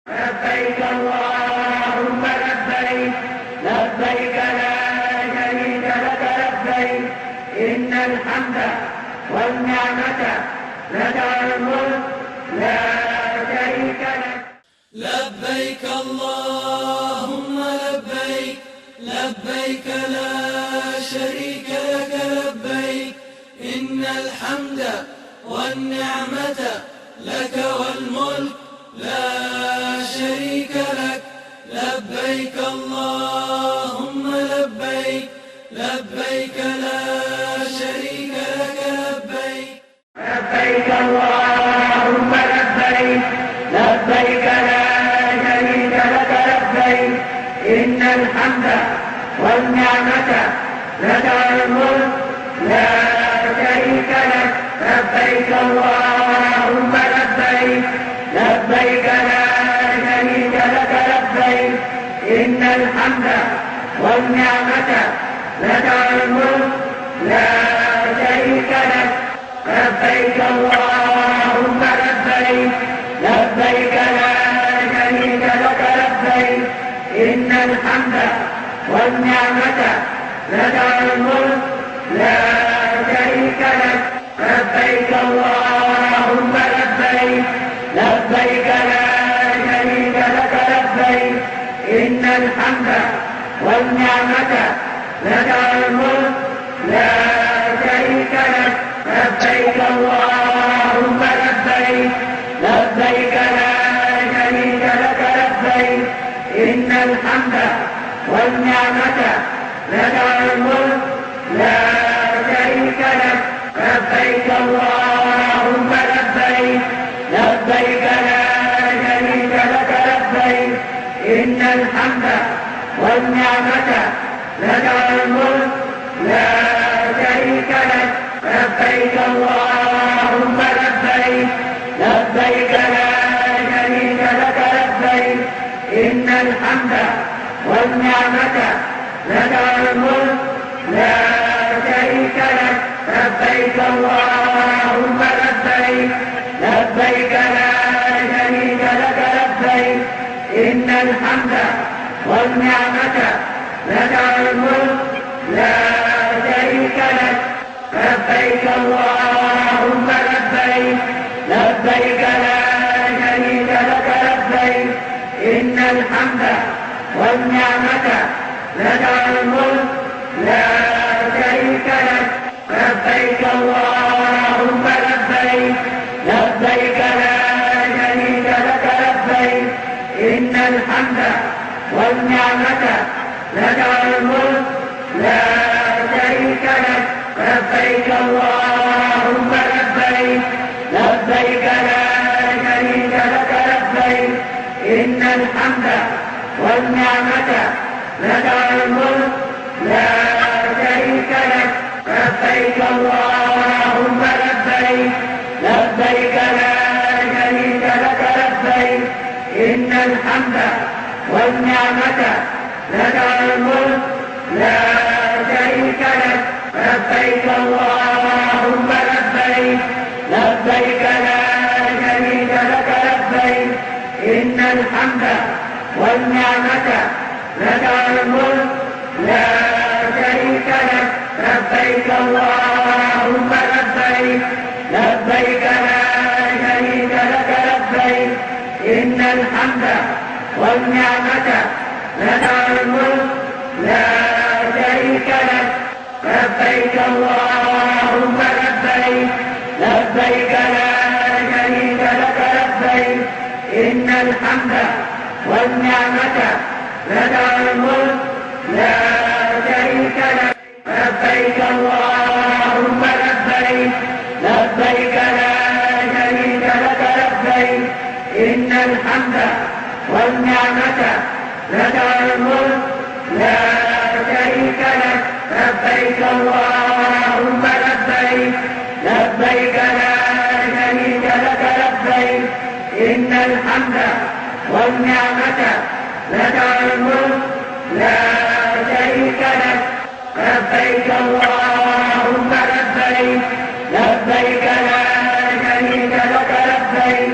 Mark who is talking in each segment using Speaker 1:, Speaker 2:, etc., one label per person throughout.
Speaker 1: لبيك اللهم لبيك لبيك لا شريك لك لبيك إن الحمد والنعمة لك والملك لا شريك لك.
Speaker 2: لبيك اللهم لبيك لبيك لا شريك لك لبيك إن الحمد والنعمة لك والملك لا شريك لك. لبيك اللهم لبيك لبيك لا شريك لك لبيك.
Speaker 1: لبيك اللهم لبيك لبيك لا شريك لك لبيك إن الحمد والنعمة لك والملك لا شريك لك. لبيك اللهم لبيك لبيك لا شريك لك لبيك إن الحمد والنعمة لك والملك لا شريك لك. لبيك اللهم لبيك لبيك لا شريك لك لبيك إن الحمد والنعمة لك والملك لا شريك لك. لبيك اللهم لبيك لبيك لا شريك لك لبيك إن الحمد والنعمة لك والملك لا شريك لك. لبيك اللهم لبيك لبيك لا شريك لك لبيك إن الحمد والنعمة لك والملك لا شريك لك. لبيك اللهم لبيك لبيك لا شريك لك لبيك إن الحمد والنعمة لك والملك لا شريك لك. لبيك اللهم لبيك لبيك لا شريك لك لبيك إن الحمد والنعمة لك والملك لا شريك لك. لبيك اللهم لبيك لبيك لا شريك لك لبيك إن الحمد والنعمة لك والملك لا شريك لك. لبيك اللهم لبيك لبيك لا شريك لك لبيك إن الحمد والنعمة لك والملك لا شريك لك. لبيك اللهم لبيك لبيك لا شريك لك لبيك إن الحمد والنعمة لك والملك لا شريك لك. لبيك اللهم لبيك لبيك لا شريك لك لبيك إن الحمد والنعمة لك والملك لا شريك لك. لبيك اللهم لبيك لبيك لا شريك لك لبيك إن الحمد والنعمة لك والملك لا شريك لك. لبيك اللهم لبيك لبيك لا شريك لك لبيك إن الحمد والنعمة لك والملك لا شريك لك. لبيك اللهم لبيك لبيك لا شريك لك لبيك إن الحمد والنعمة لك والملك لا شريك لك. لبيك اللهم لبيك لبيك لا شريك لك لبيك إن الحمد والنعمة لك والملك لا شريك لك. لبيك اللهم لبيك لبيك لا شريك لك لبيك إن الحمد والنعمة لك والملك لا شريك لك. لبيك اللهم لبيك لبيك لا شريك لك لبيك إن الحمد والنعمة لك والملك لا شريك لك. لبيك اللهم لبيك لبيك لا شريك لك لبيك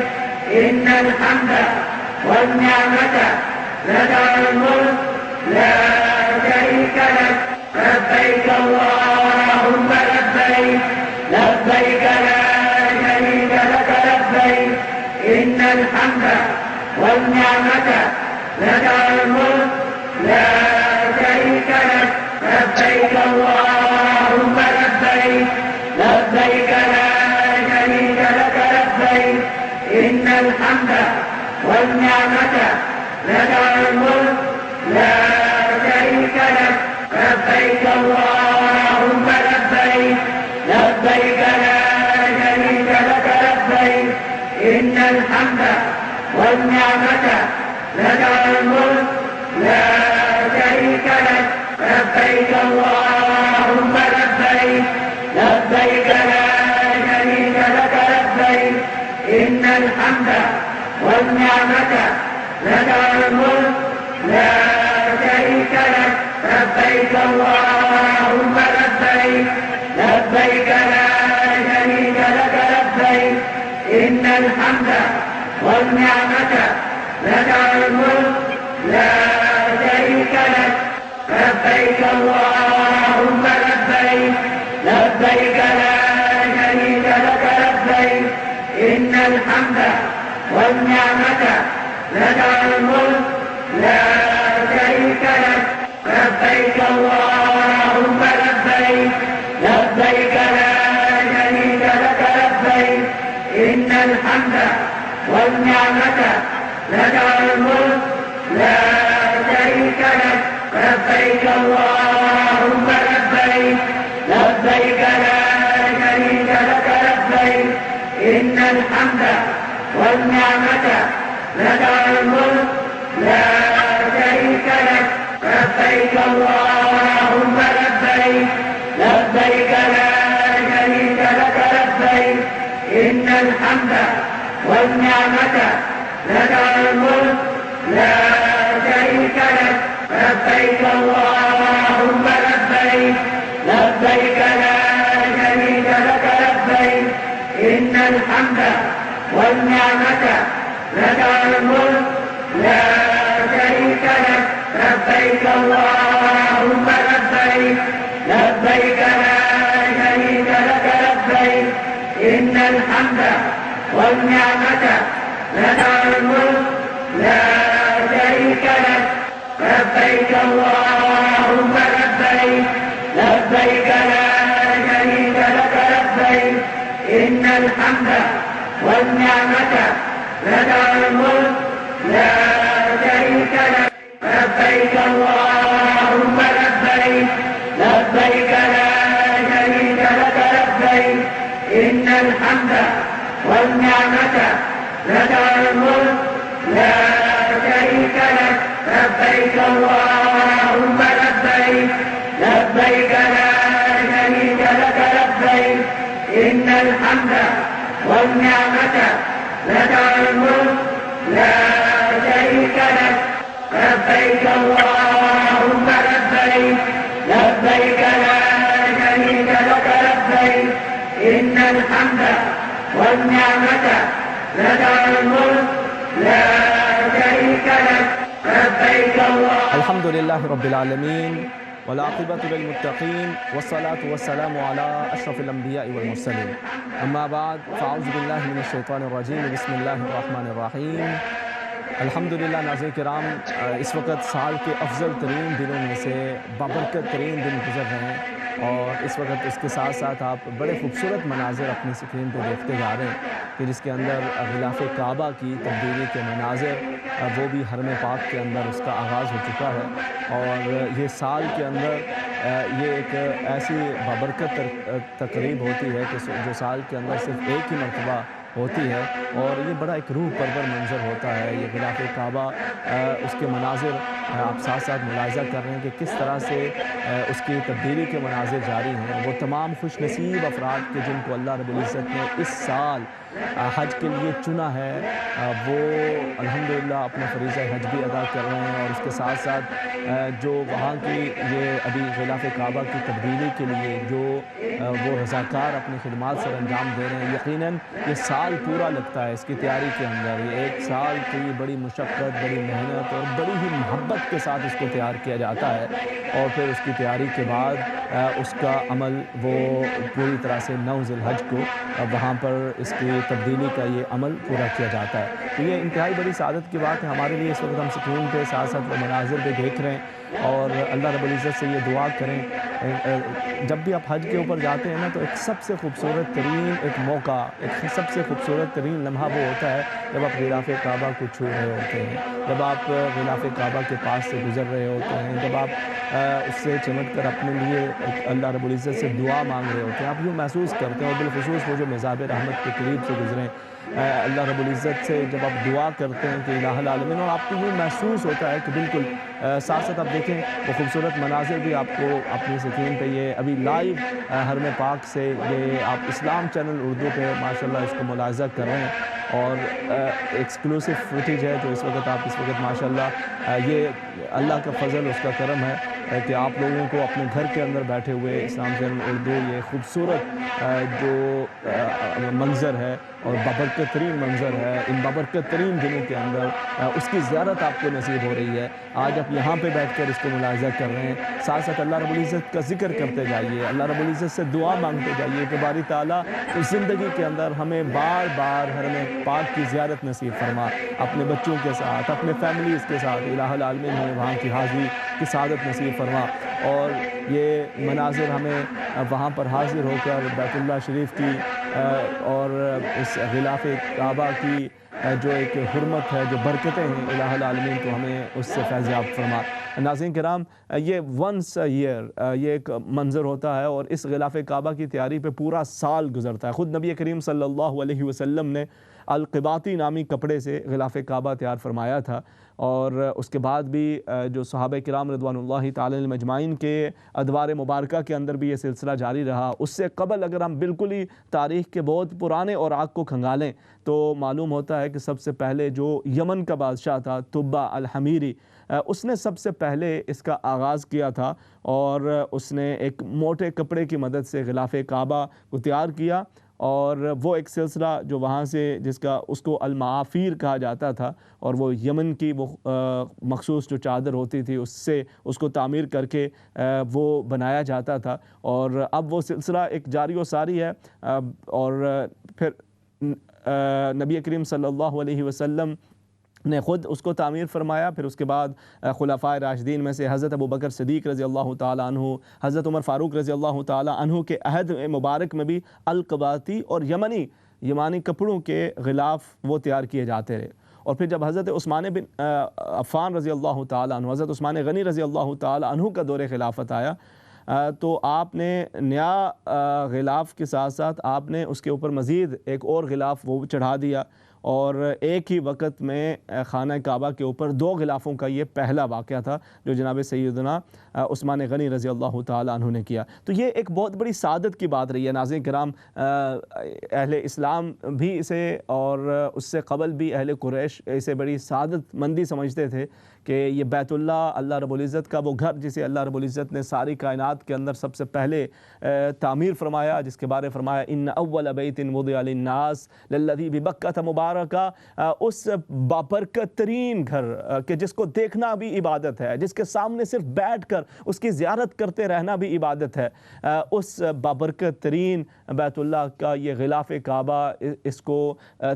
Speaker 1: إن الحمد والنعمة لك الملك لا شريك لك لبيك اللهم لبيك لبيك لا شريك لك لبيك إن الحمد والنعمة لك الملك لا شريك لك لبيك اللهم لبيك لبيك لا شريك لك لبيك إن الحمد والنعمة لك الملك لا شريك لك لبيك اللهم لبيك لبيك لا شريك لك لبيك إن الحمد والنعمة لك الملك لا شريك لك لبيك اللهم لبيك لبيك لا شريك لك لبيك إن الحمد والنعمة لك الملك لا شريك لك لبيك اللهم لبيك لبيك لا شريك لك لبيك إن الحمد والنعمة لك الملك لا شريك لك لبيك اللهم لبيك لبيك لا شريك لك لبيك إن الحمد والنعمة لك الملك لا شريك لك لبيك اللهم لبيك لبيك لا شريك لك لبيك إن الحمد والنعمة لك الملك لا شريك لك لبيك اللهم لبيك لبيك لا شريك لك لبيك إن الحمد والنعمة لك الملك لا شريك لك لبيك اللهم لبيك لبيك لا شريك لك لبيك إن الحمد والنعمة لك الملك لا شريك لك لبيك اللهم لبيك لبيك لا شريك لك لبيك إن الحمد والنعمة لك الملك لا شريك لك لبيك اللهم لبيك لبيك لا شريك لك لبيك إن الحمد والنعمة لك الملك لا شريك لك لبيك اللهم لبيك لبيك لا شريك لك لبيك إن الحمد والنعمة لك الملك لا شريك لك لبيك اللهم لبيك لبيك لا شريك لك لبيك إن الحمد والنعمة لك الملك لا شريك لك لبيك اللهم لبيك لبيك لا شريك لك لبيك إن الحمد والنعمة لك الملك لا شريك لك لبيك اللهم لبيك لبيك لا شريك لك لبيك إن الحمد والنعمة لك الملك لا شريك لك لبيك الله.
Speaker 3: الحمد لله رب العالمين والعاقبة للمتقين والصلاة والسلام على أشرف الأنبياء والمرسلين أما بعد فأعوذ بالله من الشيطان الرجيم بسم الله الرحمن الرحيم. الحمدللہ ناظرین کرام، اس وقت سال کے افضل ترین دنوں میں سے بابرکت ترین دن گزر رہے ہیں اور اس وقت اس کے ساتھ ساتھ آپ بڑے خوبصورت مناظر اپنی اسکرین پہ دیکھتے جا رہے ہیں کہ جس کے اندر غلاف کعبہ کی تبدیلی کے مناظر وہ بھی حرم پاک کے اندر اس کا آغاز ہو چکا ہے اور یہ سال کے اندر یہ ایک ایسی بابرکت تقریب ہوتی ہے کہ جو سال کے اندر صرف ایک ہی مرتبہ ہوتی ہے اور یہ بڑا ایک روح پرور منظر ہوتا ہے۔ یہ غلاف کعبہ اس کے مناظر آپ ساتھ ساتھ ملاحظہ کر رہے ہیں کہ کس طرح سے اس کی تبدیلی کے مناظر جاری ہیں۔ وہ تمام خوش نصیب افراد کے جن کو اللہ رب العزت نے اس سال حج کے لیے چنا ہے وہ الحمدللہ اپنا فریضہ حج بھی ادا کر رہے ہیں، اور اس کے ساتھ ساتھ جو وہاں کی یہ ابھی غلاف کعبہ کی تبدیلی کے لیے جو وہ رضاکار اپنی خدمات سر انجام دے رہے ہیں، یقیناً یہ سال پورا لگتا ہے اس کی تیاری کے اندر، یہ ایک سال کی بڑی مشقت، بڑی محنت اور بڑی ہی محبت کے ساتھ اس کو تیار کیا جاتا ہے، اور پھر اس کی تیاری کے بعد اس کا عمل وہ پوری طرح سے 9 ذی الحج کو وہاں پر اس کی تبدیلی کا یہ عمل پورا کیا جاتا ہے۔ تو یہ انتہائی بڑی سعادت کی بات ہے ہمارے لیے، اس وقت ہم سکون پہ ساتھ ساتھ وہ مناظر بھی دیکھ رہے ہیں، اور اللہ رب العزت سے یہ دعا کریں جب بھی آپ حج کے اوپر جاتے ہیں نا تو ایک سب سے خوبصورت ترین ایک موقع، ایک سب سے خوبصورت ترین لمحہ وہ ہوتا ہے جب آپ غلاف کعبہ کو چھو رہے ہوتے ہیں، جب آپ غلاف کعبہ کے پاس سے گزر رہے ہوتے ہیں، جب آپ اس سے چمٹ کر اپنے لیے اللہ رب العزت سے دعا مانگ رہے ہوتے ہیں، آپ یوں محسوس کرتے ہیں، اور بالخصوص وہ جو مذہب رحمت کے قریب سے گزریں اللہ رب العزت سے جب آپ دعا کرتے ہیں کہ الہ العالمین، اور آپ کو یہ محسوس ہوتا ہے کہ بالکل ساتھ ساتھ آپ دیکھیں وہ خوبصورت مناظر بھی آپ کو اپنی سکرین پہ یہ ابھی لائیو حرم پاک سے یہ آپ اسلام چینل اردو پہ ماشاءاللہ اس کو ملاحظہ کر رہے ہیں، اور ایکسکلوسیو فوٹیج ہے جو اس وقت ماشاءاللہ یہ اللہ کا فضل، اس کا کرم ہے کہ آپ لوگوں کو اپنے گھر کے اندر بیٹھے ہوئے اسلام چینل اردو یہ خوبصورت جو منظر ہے اور بابرکت ترین منظر ہے، ان بابرکت ترین دنوں کے اندر اس کی زیارت آپ کو نصیب ہو رہی ہے۔ آج آپ یہاں پہ بیٹھ کر اس کو ملاحظہ کر رہے ہیں، ساتھ ساتھ اللہ رب العزت کا ذکر کرتے جائیے، اللہ رب العزت سے دعا مانگتے جائیے کہ باری تعالیٰ اس زندگی کے اندر ہمیں بار بار حرم پاک کی زیارت نصیب فرما، اپنے بچوں کے ساتھ، اپنے فیملیز کے ساتھ الہ العالمین ہمیں وہاں کی حاضری کی سعادت نصیب فرما، اور یہ مناظر ہمیں وہاں پر حاضر ہو کر بیت اللہ شریف کی اور اس غلاف کعبہ کی جو ایک حرمت ہے، جو برکتیں ہیں الہ العالمین، تو ہمیں اس سے فیضیاب فرما۔ ناظرین کرام، یہ ونس ایئر یہ ایک منظر ہوتا ہے، اور اس غلاف کعبہ کی تیاری پہ پورا سال گزرتا ہے۔ خود نبی کریم صلی اللہ علیہ وسلم نے القباطی نامی کپڑے سے غلاف کعبہ تیار فرمایا تھا، اور اس کے بعد بھی جو صحابہ کرام رضوان اللہ تعالی علیہم اجمعین کے ادوار مبارکہ کے اندر بھی یہ سلسلہ جاری رہا۔ اس سے قبل اگر ہم بالکل ہی تاریخ کے بہت پرانے اوراق کو کھنگالیں تو معلوم ہوتا ہے کہ سب سے پہلے جو یمن کا بادشاہ تھا طبع الحمیری، اس نے سب سے پہلے اس کا آغاز کیا تھا، اور اس نے ایک موٹے کپڑے کی مدد سے غلاف کعبہ کو تیار کیا، اور وہ ایک سلسلہ جو وہاں سے جس کا اس کو المعافیر کہا جاتا تھا، اور وہ یمن کی وہ مخصوص جو چادر ہوتی تھی اس سے اس کو تعمیر کر کے وہ بنایا جاتا تھا، اور اب وہ سلسلہ ایک جاری و ساری ہے، اور پھر نبی کریم صلی اللہ علیہ وسلم نے خود اس کو تعمیر فرمایا۔ پھر اس کے بعد خلفائے راشدین میں سے حضرت ابوبکر صدیق رضی اللہ تعالیٰ عنہ، حضرت عمر فاروق رضی اللہ تعالیٰ عنہ کے عہد مبارک میں بھی القباطی اور یمانی کپڑوں کے غلاف وہ تیار کیے جاتے رہے، اور پھر جب حضرت عثمان بن عفان رضی اللہ تعالیٰ عنہ، حضرت عثمان غنی رضی اللہ تعالیٰ عنہ کا دور خلافت آیا، تو آپ نے نیا غلاف کے ساتھ ساتھ آپ نے اس کے اوپر مزید ایک اور غلاف وہ چڑھا دیا، اور ایک ہی وقت میں خانہ کعبہ کے اوپر 2 غلافوں کا یہ پہلا واقعہ تھا جو جناب سیدنا عثمان غنی رضی اللہ تعالیٰ عنہ نے کیا۔ تو یہ ایک بہت بڑی سعادت کی بات رہی ہے ناظرین کرام، اہل اسلام بھی اسے اور اس سے قبل بھی اہل قریش اسے بڑی سعادت مندی سمجھتے تھے کہ یہ بیت اللہ اللہ رب العزت کا وہ گھر جسے اللہ رب العزت نے ساری کائنات کے اندر سب سے پہلے تعمیر فرمایا، جس کے بارے فرمایا ان اول بیت وضع للناس للذی ببکۃ مبارکہ، اس بابرکت ترین گھر کہ جس کو دیکھنا بھی عبادت ہے، جس کے سامنے صرف بیٹھ کر اس کی زیارت کرتے رہنا بھی عبادت ہے، اس بابرکت ترین بیت اللہ کا یہ غلاف کعبہ، اس کو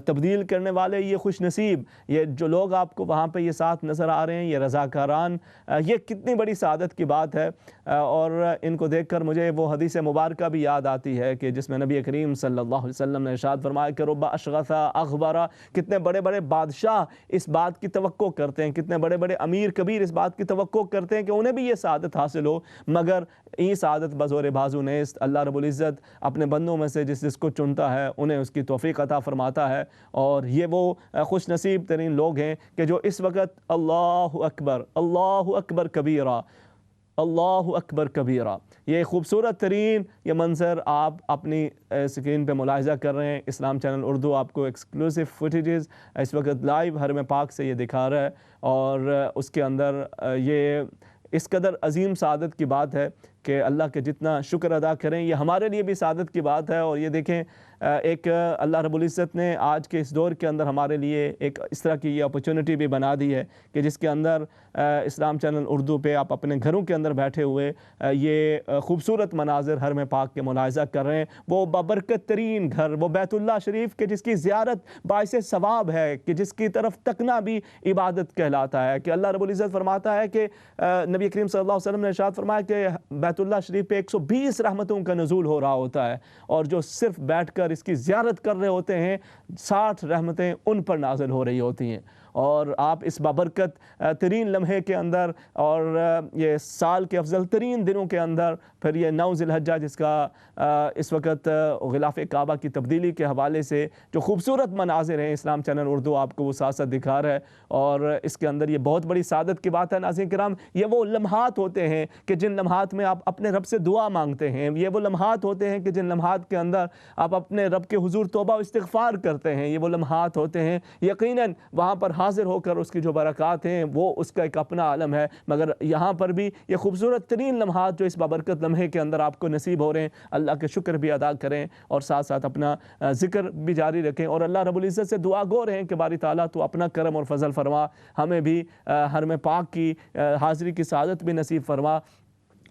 Speaker 3: تبدیل کرنے والے یہ خوش نصیب، یہ جو لوگ آپ کو وہاں پہ یہ ساتھ نظر آ رہے ہیں، یہ رضاکاران، یہ کتنی بڑی سعادت کی بات ہے۔ اور ان کو دیکھ کر مجھے وہ حدیث مبارکہ بھی یاد آتی ہے کہ جس میں نبی کریم صلی اللہ علیہ وسلم نے ارشاد فرمایا کہ رب اشغث اغبر، کتنے بڑے بڑے بادشاہ اس بات کی توقع کرتے ہیں، کتنے بڑے بڑے امیر کبیر اس بات کی توقع کرتے ہیں کہ انہیں بھی یہ سعادت حاصل ہو، مگر یہ سعادت بزور بازو نیست، اللہ رب العزت اپنے بندوں میں سے جس کو چنتا ہے انہیں اس کی توفیق عطا فرماتا ہے، اور یہ وہ خوش نصیب ترین لوگ ہیں کہ جو اس وقت اللہ اکبر کبیرہ، اللہ اکبر کبیرہ۔ یہ خوبصورت ترین یہ منظر آپ اپنی اسکرین پہ ملاحظہ کر رہے ہیں۔ اسلام چینل اردو آپ کو ایکسکلوسیو فوٹیجز اس وقت لائیو حرم پاک سے یہ دکھا رہا ہے، اور اس کے اندر یہ اس قدر عظیم سعادت کی بات ہے کہ اللہ کے جتنا شکر ادا کریں یہ ہمارے لیے بھی سعادت کی بات ہے۔ اور یہ دیکھیں ایک اللہ رب العزت نے آج کے اس دور کے اندر ہمارے لیے ایک اس طرح کی یہ اپرچونٹی بھی بنا دی ہے کہ جس کے اندر اسلام چینل اردو پہ آپ اپنے گھروں کے اندر بیٹھے ہوئے یہ خوبصورت مناظر حرم پاک کے ملاحظہ کر رہے ہیں۔ وہ بابرکت ترین گھر، وہ بیت اللہ شریف کے جس کی زیارت باعث ثواب ہے، کہ جس کی طرف تکنا بھی عبادت کہلاتا ہے، کہ اللہ رب العزت فرماتا ہے کہ نبی کریم صلی اللہ علیہ وسلم نے ارشاد فرمایا کہ بیت اللہ شریف پہ 120 رحمتوں کا نزول ہو رہا ہوتا ہے، اور جو صرف بیٹھ کر اس کی زیارت کر رہے ہوتے ہیں 60 رحمتیں ان پر نازل ہو رہی ہوتی ہیں۔ اور آپ اس بابرکت ترین لمحے کے اندر اور یہ سال کے افضل ترین دنوں کے اندر پھر یہ 9 ذی الحجہ جس کا اس وقت غلاف کعبہ کی تبدیلی کے حوالے سے جو خوبصورت مناظر ہیں اسلام چینل اردو آپ کو وہ ساتھ ساتھ دکھا رہا ہے، اور اس کے اندر یہ بہت بڑی سعادت کی بات ہے۔ ناظرین کرام، یہ وہ لمحات ہوتے ہیں کہ جن لمحات میں آپ اپنے رب سے دعا مانگتے ہیں، یہ وہ لمحات ہوتے ہیں کہ جن لمحات کے اندر آپ اپنے رب کے حضور توبہ و استغفار کرتے ہیں، یہ وہ لمحات ہوتے ہیں یقیناً وہاں پر حاضر ہو کر اس کی جو برکات ہیں وہ اس کا ایک اپنا عالم ہے۔ مگر یہاں پر بھی یہ خوبصورت ترین لمحات جو اس بابرکت لمحے کے اندر آپ کو نصیب ہو رہے ہیں، اللہ کے شکر بھی ادا کریں اور ساتھ ساتھ اپنا ذکر بھی جاری رکھیں، اور اللہ رب العزت سے دعا گو رہیں کہ باری تعالیٰ تو اپنا کرم اور فضل فرما، ہمیں بھی حرم پاک کی حاضری کی سعادت بھی نصیب فرما،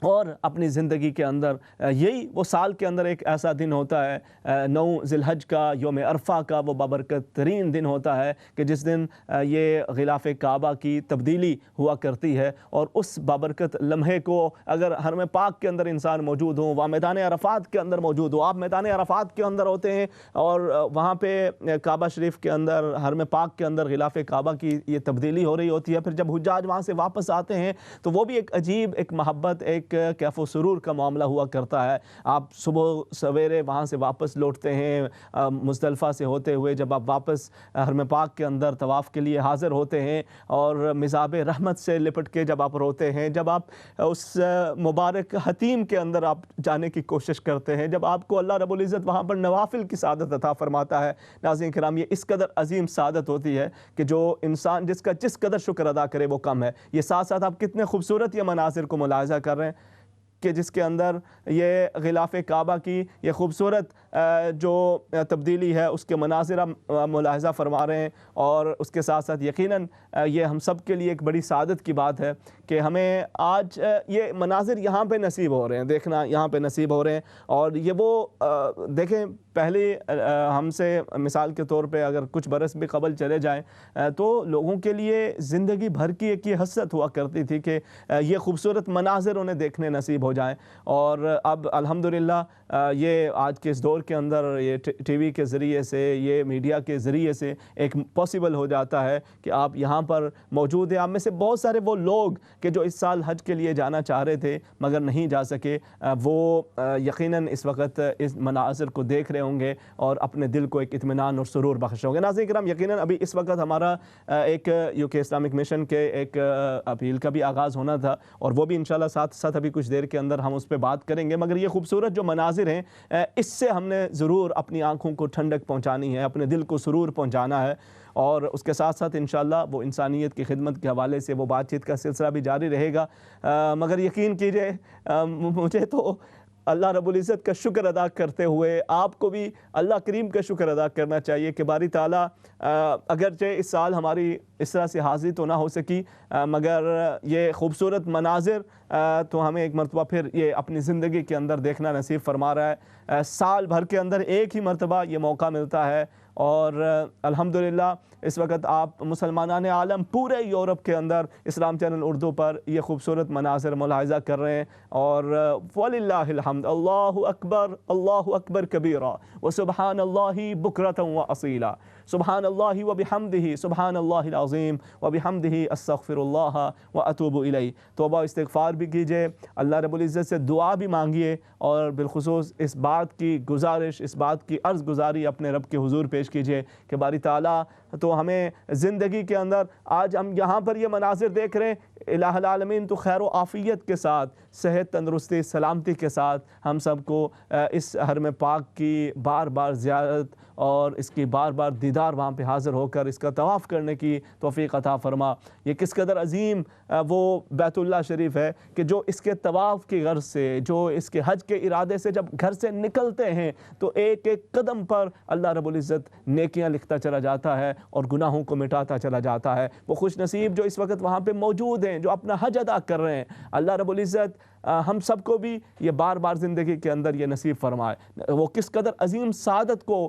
Speaker 3: اور اپنی زندگی کے اندر یہی وہ سال کے اندر ایک ایسا دن ہوتا ہے 9 ذی الحج کا، یوم عرفہ کا وہ بابرکت ترین دن ہوتا ہے کہ جس دن یہ غلاف کعبہ کی تبدیلی ہوا کرتی ہے، اور اس بابرکت لمحے کو اگر حرم پاک کے اندر انسان موجود ہوں، وہاں میدان عرفات کے اندر موجود ہو، آپ میدان عرفات کے اندر ہوتے ہیں اور وہاں پہ کعبہ شریف کے اندر حرم پاک کے اندر غلاف کعبہ کی یہ تبدیلی ہو رہی ہوتی ہے، پھر جب حجاج وہاں سے واپس آتے ہیں تو وہ بھی ایک عجیب ایک محبت ایک کیف و سرور کا معاملہ ہوا کرتا ہے۔ آپ صبح سویرے وہاں سے واپس لوٹتے ہیں مزدلفہ سے ہوتے ہوئے، جب آپ واپس حرم پاک کے اندر طواف کے لیے حاضر ہوتے ہیں اور مزاب رحمت سے لپٹ کے جب آپ روتے ہیں، جب آپ اس مبارک حتیم کے اندر آپ جانے کی کوشش کرتے ہیں، جب آپ کو اللہ رب العزت وہاں پر نوافل کی سعادت عطا فرماتا ہے، ناظرین کرام یہ اس قدر عظیم سعادت ہوتی ہے کہ جو انسان جس کا جس قدر شکر ادا کرے وہ کم ہے۔ یہ ساتھ ساتھ آپ کتنے خوبصورت یہ مناظر کو ملاحظہ کر رہے ہیں کہ جس کے اندر یہ غلاف کعبہ کی یہ خوبصورت جو تبدیلی ہے اس کے مناظر ہم ملاحظہ فرما رہے ہیں، اور اس کے ساتھ ساتھ یقیناً یہ ہم سب کے لیے ایک بڑی سعادت کی بات ہے کہ ہمیں آج یہ مناظر یہاں پہ نصیب ہو رہے ہیں، دیکھنا یہاں پہ نصیب ہو رہے ہیں۔ اور یہ وہ دیکھیں پہلے ہم سے مثال کے طور پہ اگر کچھ برس بھی قبل چلے جائیں تو لوگوں کے لیے زندگی بھر کی ایک یہ حسرت ہوا کرتی تھی کہ یہ خوبصورت مناظر انہیں دیکھنے نصیب ہو جائیں، اور اب الحمدللہ یہ آج کے اس دور کے اندر یہ ٹی وی کے ذریعے سے، یہ میڈیا کے ذریعے سے ایک پاسبل ہو جاتا ہے کہ آپ یہاں پر موجود ہیں۔ آپ میں سے بہت سارے وہ لوگ کہ جو اس سال حج کے لیے جانا چاہ رہے تھے مگر نہیں جا سکے، وہ یقیناً اس وقت اس مناظر کو دیکھ رہے ہوں گے اور اپنے دل کو ایک اطمینان اور سرور بخش ہوں گے۔ ناظرین کرام یقیناً ابھی اس وقت ہمارا ایک UK اسلامک مشن کے ایک اپیل کا بھی آغاز ہونا تھا، اور وہ بھی انشاءاللہ ساتھ ساتھ ابھی کچھ دیر کے اندر ہم اس پہ بات کریں گے، مگر یہ خوبصورت جو مناظر ہیں اس سے ہم نے ضرور اپنی آنکھوں کو ٹھنڈک پہنچانی ہے، اپنے دل کو سرور پہنچانا ہے، اور اس کے ساتھ ساتھ انشاءاللہ وہ انسانیت کی خدمت کے حوالے سے وہ بات چیت کا سلسلہ بھی جاری رہے گا۔ مگر یقین کیجئے مجھے تو اللہ رب العزت کا شکر ادا کرتے ہوئے آپ کو بھی اللہ کریم کا شکر ادا کرنا چاہیے کہ باری تعالیٰ اگرچہ اس سال ہماری اس طرح سے حاضری تو نہ ہو سکی، مگر یہ خوبصورت مناظر تو ہمیں ایک مرتبہ پھر یہ اپنی زندگی کے اندر دیکھنا نصیب فرما رہا ہے۔ سال بھر کے اندر ایک ہی مرتبہ یہ موقع ملتا ہے، اور الحمدللہ اس وقت آپ مسلمانان عالم پورے یورپ کے اندر اسلام چینل اردو پر یہ خوبصورت مناظر ملاحظہ کر رہے ہیں، اور وَلِلَّهِ الْحَمْدُ اللہ اکبر کبیرہ وسبحان اللہ بکرۃ وَأَصِیلًا سبحان اللہ وبحمدہ سبحان اللہ العظیم وبحمدہ استغفر اللہ واتوب الیہ۔ توبہ استغفار بھی کیجئے، اللہ رب العزت سے دعا بھی مانگیے، اور بالخصوص اس بات کی گزارش، اس بات کی عرض گزاری اپنے رب کے حضور پیش کیجئے کہ باری تعالیٰ تو ہمیں زندگی کے اندر آج ہم یہاں پر یہ مناظر دیکھ رہے ہیں، الہ العالمین تو خیر و عافیت کے ساتھ، صحت، تندرستی، سلامتی کے ساتھ ہم سب کو اس حرم پاک کی بار بار زیارت اور اس کی بار بار دیدار وہاں پہ حاضر ہو کر اس کا طواف کرنے کی توفیق عطا فرما۔ یہ کس قدر عظیم وہ بیت اللہ شریف ہے کہ جو اس کے طواف کی غرض سے، جو اس کے حج کے ارادے سے جب گھر سے نکلتے ہیں تو ایک ایک قدم پر اللہ رب العزت نیکیاں لکھتا چلا جاتا ہے اور گناہوں کو مٹاتا چلا جاتا ہے۔ وہ خوش نصیب جو اس وقت وہاں پہ موجود ہیں، جو اپنا حج ادا کر رہے ہیں، اللہ رب العزت ہم سب کو بھی یہ بار بار زندگی کے اندر یہ نصیب فرمائے۔ وہ کس قدر عظیم سعادت کو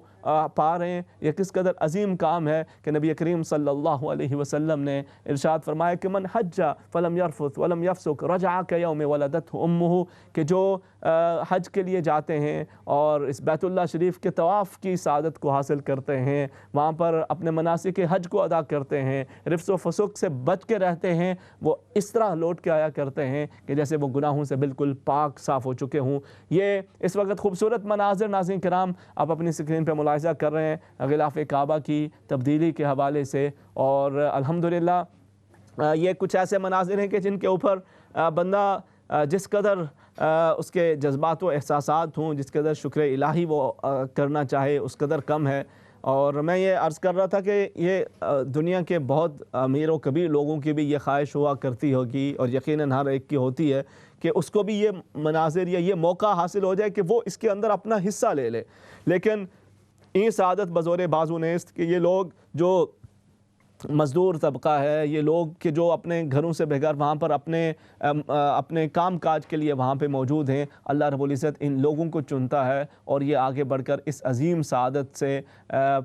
Speaker 3: پا رہے ہیں، یہ کس قدر عظیم کام ہے کہ نبی کریم صلی اللہ علیہ وسلم نے ارشاد فرمایا کہ من حج فلم یرفث ولم یفسق رجع کیوم ولدته امہ، کہ جو حج کے لیے جاتے ہیں اور اس بیت اللہ شریف کے طواف کی سعادت کو حاصل کرتے ہیں، وہاں پر اپنے مناسک حج کو ادا کرتے ہیں، رفث و فسوق سے بچ کے رہتے ہیں، وہ اس طرح لوٹ کے آیا کرتے ہیں کہ جیسے وہ گناہوں سے بالکل پاک صاف ہو چکے ہوں۔ یہ اس وقت خوبصورت مناظر ناظرین کرام آپ اپنی سکرین پہ ملاحظہ کر رہے ہیں غلاف کعبہ کی تبدیلی کے حوالے سے، اور الحمدللہ یہ کچھ ایسے مناظر ہیں کہ جن کے اوپر بندہ جس قدر اس کے جذبات و احساسات ہوں، جس قدر شکر الہی وہ کرنا چاہے اس قدر کم ہے۔ اور میں یہ عرض کر رہا تھا کہ یہ دنیا کے بہت امیر و کبیر لوگوں کی بھی یہ خواہش ہوا کرتی ہوگی، اور یقیناً ہر ایک کی ہوتی ہے کہ اس کو بھی یہ مناظر یا یہ موقع حاصل ہو جائے کہ وہ اس کے اندر اپنا حصہ لے لے، لیکن یہ سعادت بزور بازو نیست کہ یہ لوگ جو مزدور طبقہ ہے، یہ لوگ کہ جو اپنے گھروں سے بغیر وہاں پر اپنے کام کاج کے لیے وہاں پہ موجود ہیں، اللہ رب العزت ان لوگوں کو چنتا ہے اور یہ آگے بڑھ کر اس عظیم سعادت سے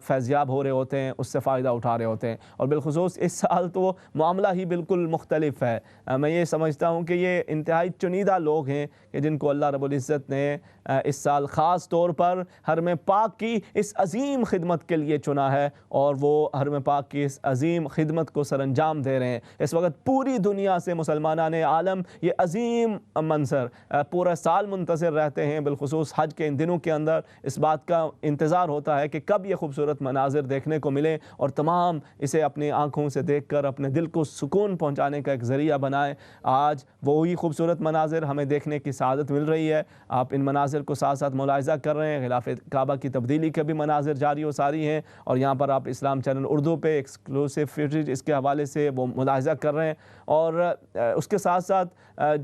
Speaker 3: فیضیاب ہو رہے ہوتے ہیں، اس سے فائدہ اٹھا رہے ہوتے ہیں۔ اور بالخصوص اس سال تو معاملہ ہی بالکل مختلف ہے۔ میں یہ سمجھتا ہوں کہ یہ انتہائی چنیدہ لوگ ہیں کہ جن کو اللہ رب العزت نے اس سال خاص طور پر حرم پاک کی اس عظیم خدمت کے لیے چنا ہے، اور وہ حرم پاک کی اس عظیم خدمت کو سر انجام دے رہے ہیں۔ اس وقت پوری دنیا سے مسلمانان عالم یہ عظیم منظر پورا سال منتظر رہتے ہیں، بالخصوص حج کے ان دنوں کے اندر اس بات کا انتظار ہوتا ہے کہ کب یہ خوبصورت مناظر دیکھنے کو ملے، اور تمام اسے اپنی آنکھوں سے دیکھ کر اپنے دل کو سکون پہنچانے کا ایک ذریعہ بنائیں۔ آج وہی خوبصورت مناظر ہمیں دیکھنے کی سعادت مل رہی ہے۔ آپ ان مناظر کو ساتھ ساتھ ملاحظہ کر رہے ہیں، غلاف کعبہ کی تبدیلی کے بھی مناظر جاری و ساری ہیں، اور یہاں پر آپ اسلام چینل اردو پہ ایکسکلوسیو فوٹیج اس کے حوالے سے وہ ملاحظہ کر رہے ہیں۔ اور اس کے ساتھ ساتھ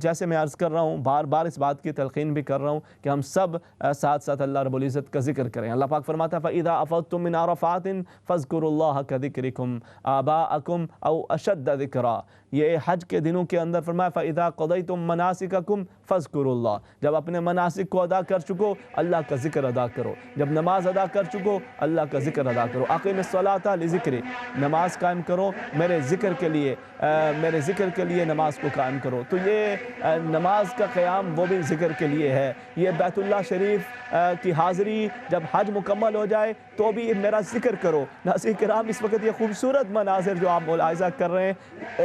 Speaker 3: جیسے میں عرض کر رہا ہوں، بار بار اس بات کی تلقین بھی کر رہا ہوں کہ ہم سب ساتھ ساتھ اللہ رب العزت کا ذکر کریں۔ اللہ پاک فرماتا ہے فَإِذَا أَفَضْتُم مِّنْ عَرَفَاتٍ فَاذْكُرُوا اللَّهَ كَذِكْرِكُمْ آبَاءَكُمْ أَوْ أَشَدَّ ذِكْرًا۔ یہ حج کے دنوں کے اندر فرمایا فَإِذَا قَضَيْتُم مَّنَاسِكَكُمْ فَاذْكُرُوا اللَّهَ، جب اپنے مناسک کو ادا کر چکو اللہ کا ذکر ادا کرو، جب نماز ادا کر چکو اللہ کا ذکر ادا کرو۔ أَقِمِ الصَّلَاةَ لِذِكْرِي، نماز قائم کرو میرے ذکر کے لیے، میرے ذکر کے لیے نماز کو قائم کرو۔ تو یہ نماز کا قیام وہ بھی ذکر کے لیے ہے۔ یہ بیت اللہ شریف کی حاضری جب حج مکمل ہو جائے تو بھی میرا ذکر کرو۔ ناظرین کرام، اس وقت یہ خوبصورت مناظر جو آپ ملاحظہ کر رہے ہیں،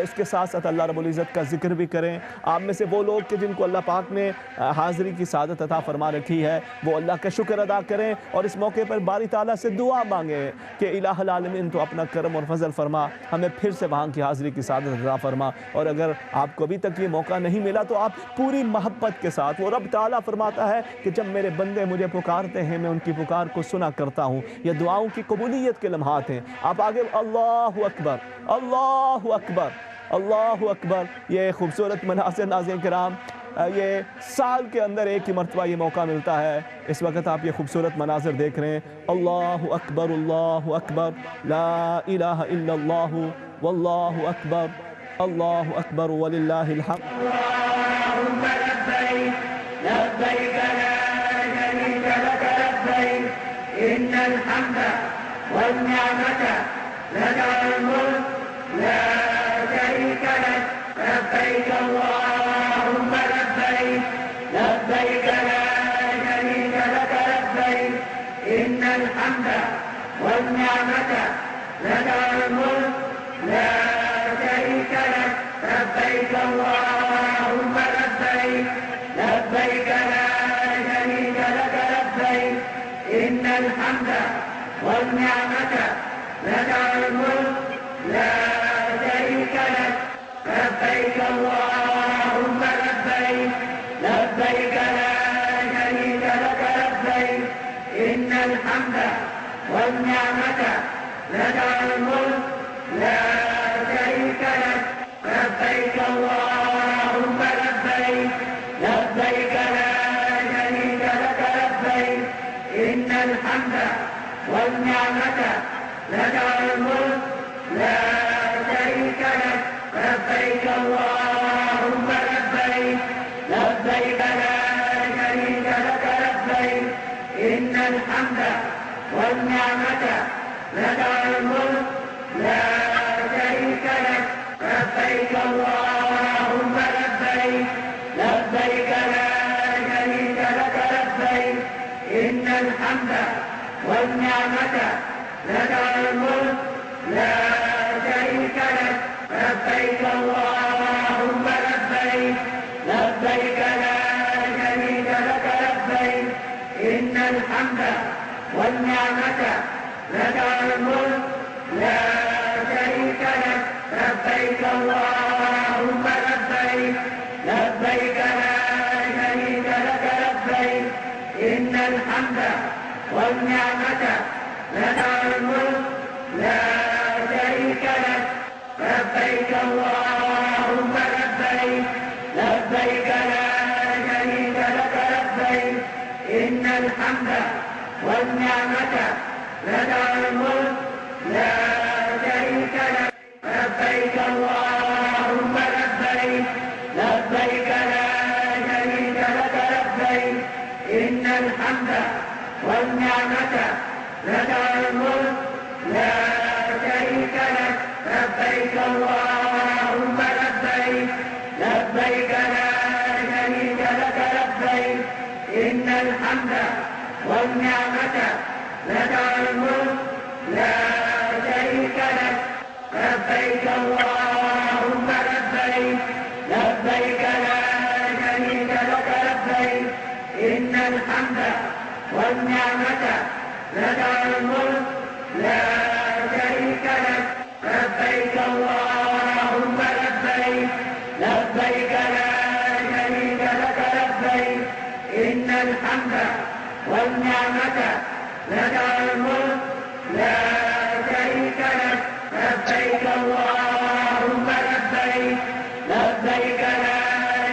Speaker 3: اس کے ساتھ ساتھ اللہ رب العزت کا ذکر بھی کریں۔ آپ میں سے وہ لوگ کہ جن کو اللہ پاک نے حاضری کی سعادت عطا فرما رکھی ہے، وہ اللہ کا شکر ادا کریں، اور اس موقع پر باری تعالیٰ سے دعا مانگیں کہ الہ العالمین تو اپنا کرم اور فضل فرما، ہمیں پھر سے وہاں کی حاضری کی سعادت عطا فرما۔ اور اگر آپ کو ابھی تک یہ موقع نہیں ملا تو آپ پوری محبت کے ساتھ، وہ رب تعالیٰ فرماتا ہے کہ جب میرے بندے مجھے پکارتے ہیں میں ان کی پکار کو سنا کرتا ہوں۔ یہ دعاؤں کی قبولیت کے لمحات ہیں۔ آپ آگے اللہ اکبر، اللہ اکبر، اللہ اکبر۔ یہ خوبصورت مناظر ناظرین کرام، یہ سال کے اندر ایک ہی مرتبہ یہ موقع ملتا ہے۔ اس وقت آپ یہ خوبصورت مناظر دیکھ رہے ہیں۔ اللہ اکبر، اللہ اکبر، لا الہ الا اللہ، واللہ اکبر، اللہ اکبر وللہ الحمد۔
Speaker 1: اللهم لبيك لبيك لا شريك لك لبيك إن الحمد والنعمة لك والملك لا شريك لك لبيك اللهم لبيك لبيك لا شريك لك لبيك إن الحمد والنعمة لك والملك لا شريك لك لبيك اللهم لبيك لبيك لا شريك لك لبيك إن الحمد والنعمة لك والملك لا شريك لك لبيك لبيك اللهم لبيك لبيك لا شريك لك لبيك إن الحمد والنعمة لك الملك لا شريك لك لبيك اللهم لبيك لبيك لا شريك لك لبيك إن الحمد والنعمة لك الملك لا شريك لك لبيك اللهم لبيك لبيك لا شريك لك لبيك إن الحمد والنعمة لك الملك لا شريك لك لبيك اللهم لبيك لبيك لا شريك لك لبيك إن الحمد والنعمة لك الملك لا شريك لك لبيك اللهم لبيك لبيك لا شريك لك لبيك إن الحمد والنعمة لك الملك لا شريك لك لبيك اللهم لبيك لبيك لا شريك لك لبيك إن الحمد والنعمة لك الملك لا شريك لك لبيك اللهم لبيك لبيك لا شريك لك لبيك إن الحمد والنعمة لك الملك لا شريك لك لبيك اللهم لبيك لبيك لا شريك لك لبيك إن الحمد والنعمة لك الملك لا شريك لك لبيك اللهم لبيك لبيك لا شريك لك لبيك إن الحمد والنعمة لك الملك لا شريك لك لبيك اللهم لبيك لبيك لا شريك لك لبيك إن الحمد والنعمة لك الملك لا شريك لك لبيك اللهم لبيك لبيك لا شريك لك لبيك إن الحمد والنعمة لك الملك لا شريك لك لبيك اللهم لبيك لبيك لا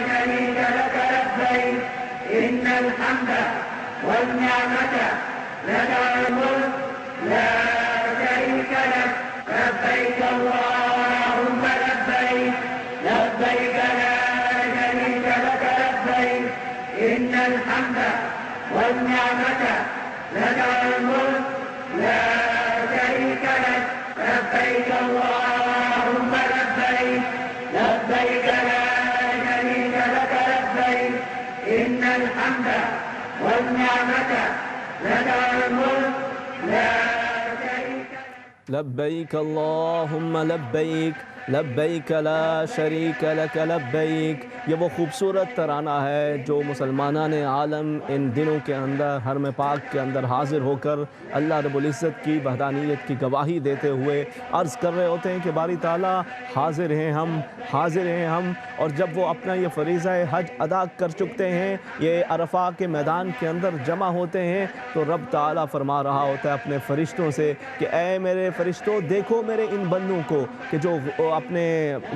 Speaker 1: شريك لك لبيك إن الحمد والنعمة لك الملك لا شريك لك لبيك اللهم لبيك لبيك لا شريك لك لبيك إن الحمد والنعمة لك الملك لا شريك لك لبيك اللهم لبيك لبيك لا شريك لك لبيك إن الحمد والنعمة لك الملك لا شريك لك
Speaker 3: لبيك اللہم لبیک لبیک لا شریک لک لبیک. یہ وہ خوبصورت ترانہ ہے جو مسلمانان عالم ان دنوں کے اندر حرم پاک کے اندر حاضر ہو کر اللہ رب العزت کی وحدانیت کی گواہی دیتے ہوئے عرض کر رہے ہوتے ہیں کہ باری تعالیٰ حاضر ہیں ہم، حاضر ہیں ہم. اور جب وہ اپنا یہ فریضہ حج ادا کر چکتے ہیں، یہ عرفہ کے میدان کے اندر جمع ہوتے ہیں، تو رب تعالیٰ فرما رہا ہوتا ہے اپنے فرشتوں سے کہ اے میرے فرشتوں، دیکھو میرے ان بندوں کو کہ جو اپنے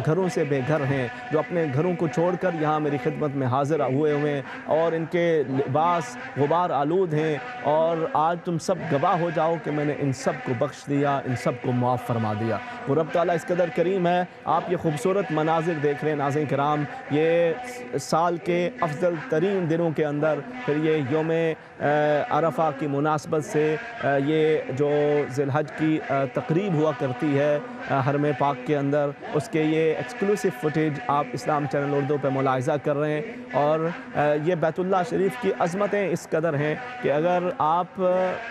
Speaker 3: گھروں سے بے گھر ہیں، جو اپنے گھروں کو چھوڑ کر یہاں میری خدمت میں حاضر ہوئے ہیں اور ان کے لباس غبار آلود ہیں، اور آج تم سب گواہ ہو جاؤ کہ میں نے ان سب کو بخش دیا، ان سب کو معاف فرما دیا. وہ رب تعالیٰ اس قدر کریم ہے. آپ یہ خوبصورت مناظر دیکھ رہے ہیں ناظرین کرام، یہ سال کے افضل ترین دنوں کے اندر پھر یہ یوم عرفہ کی مناسبت سے یہ جو ذی الحج کی تقریب ہوا کرتی ہے حرم پاک کے اندر، اس کے یہ ایکسکلوسیو فوٹیج آپ اسلام چینل اردو پہ ملاحظہ کر رہے ہیں. اور یہ بیت اللہ شریف کی عظمتیں اس قدر ہیں کہ اگر آپ